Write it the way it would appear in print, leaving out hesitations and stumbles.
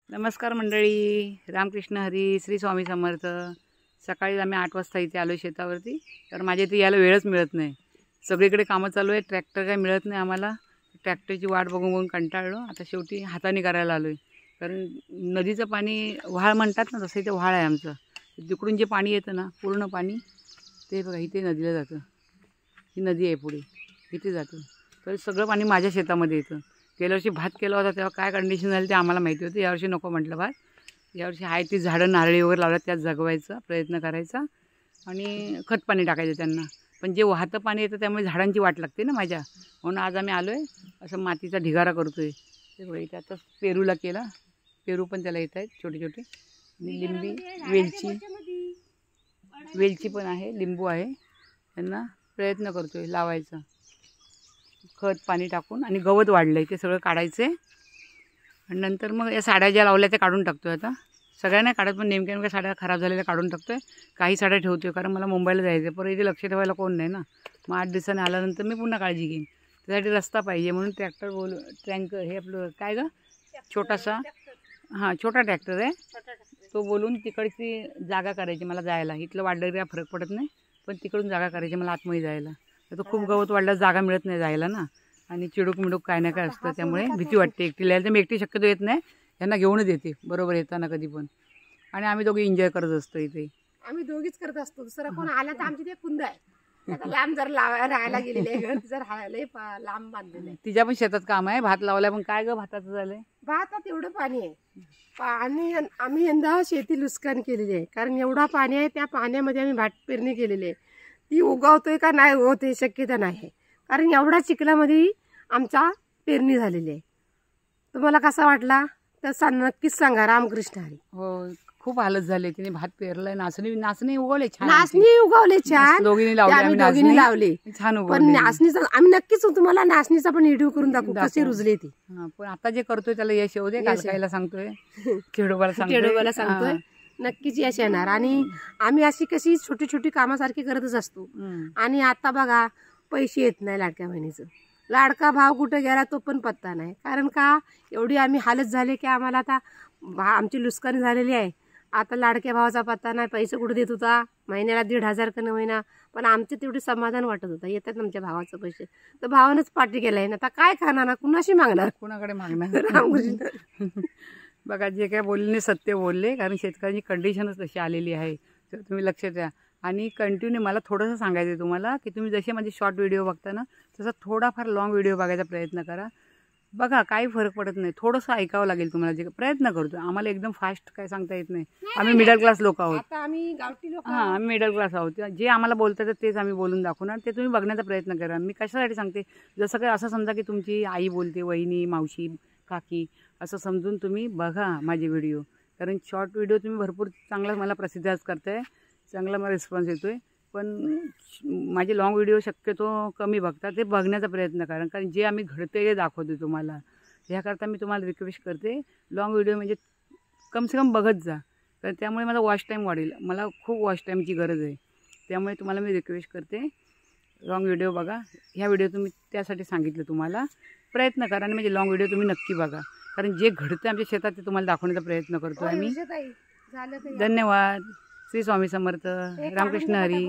नमस्कार मंडळी, रामकृष्ण हरी, श्री स्वामी समर्थ। सकाळी आम्ही 8 वाजता इथे आलो शेतावरती, तर माझ्या इथे यायला वेळच मिळत नाही। सगळीकडे कामं चालू आहे, ट्रॅक्टर काय मिळत नाही आम्हाला। ट्रॅक्टरची वाट बघून बघून कंटाळलो, आता शेवटी हाताने करायला आलोय। कारण नदीचं पाणी व्हाळ म्हणतात ना, तसं इथे व्हाळ आहे आमचं। तिकडून जे पाणी येतं ना, पूर्ण पाणी ते बघा इथे नदीला जातं। ही नदी आहे पुढे, इथे जातं। तर सगळं पाणी माझ्या शेतामध्ये येतं। गेल्या वर्षी भात केला होता तेव्हा काय कंडिशन झाली ते आम्हाला माहिती होती। यावर्षी नको म्हटलं भात, यावर्षी आहे ती झाडं नारळी वगैरे लावल्यात त्यात जगवायचा प्रयत्न करायचा आणि खत पाणी टाकायचं त्यांना। पण जे वाहतं पाणी येतं त्यामुळे झाडांची वाट लागते ना माझ्या, म्हणून आज आम्ही आलो आहे असं मातीचा ढिगारा करतोय। ते बघा इथे आता पेरूला केला, पेरू पण त्याला येत आहेत छोटे छोटे, आणि लिंबी वेलची पण आहे, लिंबू आहे, त्यांना प्रयत्न करतोय लावायचा खत पाणी टाकून। आणि गवत वाढलं आहे ते सगळं काढायचं आहे। आणि नंतर मग या साड्या ज्या लावल्या त्या काढून टाकतो आहे। आता सगळ्या नाही काढत, पण नेमक्या नेमक्या साड्या खराब झालेल्या काढून टाकतो आहे। काही साड्या ठेवतो आहे कारण मला मुंबईला जायचं आहे, पण इथे लक्ष ठेवायला कोण नाही ना। मग 8 दिवसांनी आल्यानंतर मी पुन्हा काळजी घेईन, त्यासाठी रस्ता पाहिजे म्हणून ट्रॅक्टर टँकर हे आपलं काय गं छोटासा, हां छोटा ट्रॅक्टर आहे तो बोलून तिकडची जागा करायची मला जायला। इथलं वाढलं काय फरक पडत नाही, पण तिकडून जागा करायची मला आतमध्ये जायला। तर खूप गवत वाढलं, जागा मिळत नाही जायला ना, आणि चिडूक मिडूक काय ना काय असतं, त्यामुळे भीती वाटते एकटीला यायला। तर मी एकटी शक्यतो येत नाही, यांना घेऊनच येते बरोबर येताना कधी पण। आणि आम्ही दोघे एन्जॉय करत असतो इथे, आम्ही दोघीच करत असतो। दुसरा कोण आला तर आमची ते कुंद आहे, आता लांब जर राहायला गेलेले आहे, घर जर राहायला लांब बांधलेलं आहे। तिच्या पण शेतात काम आहे, भात लावलाय, पण काय गं भाताचं झालंय, भातात एवढं पाणी आहे। पाणी आम्ही यंदा शेती लुस्कान केलेली आहे, कारण एवढा पाणी आहे, त्या पाण्यामध्ये आम्ही भात पेरणी केलेली आहे। ती उगवतोय का नाही होते शक्यता नाही, कारण एवढा चिखलामध्ये आमचा पेरणी झालेली आहे। तुम्हाला कसा वाटला तर नक्कीच सांगा। रामकृष्ण हरी। हो खूप हालत झाले, तिने भात पेरलाय, नाचणी उगवले छान, नाचणी उगवले छान, दोघींनी लावले छान पण नाचणीचा आम्ही नक्कीच तुम्हाला नाचणीचा पण व्हिडिओ करून दाखवू कशी रुजले ती। पण आता जे करतोय त्याला यश येऊ दे, कालकायला सांगतोय, खेडोबाला सांगतोय नक्कीच यश येणार। आणि आम्ही अशी कशी छोटी छोटी कामासारखी करतच असतो। आणि आता बघा पैसे येत नाही लाडक्या बहिणीचं, लाडका भाव कुठे गेला तो पण पत्ता नाही। कारण का एवढी आम्ही हालत झाले की आम्हाला आता आमची लुस्कानी झालेली आहे। आता लाडक्या भावाचा पत्ता नाही, पैसे कुठे देत होता, महिन्याला 1,500 का महिना, पण आमचे तेवढे समाधान वाटत होतं येतात आमच्या भावाचं पैसे, तर भावानंच पार्टी केलाय ना, आता काय खाणार ना, कुणाशी मागणार, कुणाकडे मागणार। बघा जे काय बोलले सत्य बोलले, कारण शेतकऱ्यांची कंडिशनच तशी आलेली आहे, तर तुम्ही लक्ष द्या। आणि कंटिन्यू मला थोडंसं सांगायचं आहे तुम्हाला की तुम्ही जसे माझे शॉर्ट व्हिडिओ बघता ना, तसा थोडाफार लॉंग व्हिडिओ बघायचा प्रयत्न करा। बघा काही फरक पडत नाही, थोडंसं ऐकावं लागेल तुम्हाला। जे प्रयत्न करतो आम्हाला एकदम फास्ट काय सांगता येत नाही, आम्ही मिडल क्लास लोक आहोत, आता आम्ही गावठी लोक, हां आम्ही मिडल क्लास आहोत। जे आम्हाला बोलतात तेच आम्ही बोलून दाखवणार, ते तुम्ही बघण्याचा प्रयत्न करा। मी कशासाठी सांगते, जसं काय असं समजा की तुमची आई बोलते, वहिनी, मावशी, काकी, असं समजून तुम्ही बघा माझे व्हिडिओ। कारण शॉर्ट व्हिडिओ तुम्ही भरपूर चांगला मला प्रसिद्ध करताय, चांगला मला रिस्पॉन्स येतोय, पण माझे लॉंग व्हिडिओ शक्यतो कमी बघता, ते बघण्याचा प्रयत्न करा। कारण जे आम्ही घडते ते दाखवतो तुम्हाला, ह्याकरता मी तुम्हाला रिक्वेस्ट करते, लॉंग व्हिडिओ म्हणजे कमसे कम बघत जा, तर त्यामुळे माझा वॉच टाईम वाढेल। मला खूप वॉच टाईमची गरज आहे, त्यामुळे तुम्हाला मी रिक्वेस्ट करते लॉंग व्हिडिओ बघा। ह्या व्हिडिओ तुम्ही त्यासाठी सांगितलं, तुम्हाला प्रयत्न करा आणि म्हणजे लॉंग व्हिडिओ तुम्ही नक्की बघा, कारण जे घडतं आमच्या शेतात ते तुम्हाला दाखवण्याचा प्रयत्न करतो आम्ही। धन्यवाद। श्री स्वामी समर्थ, रामकृष्ण हरी।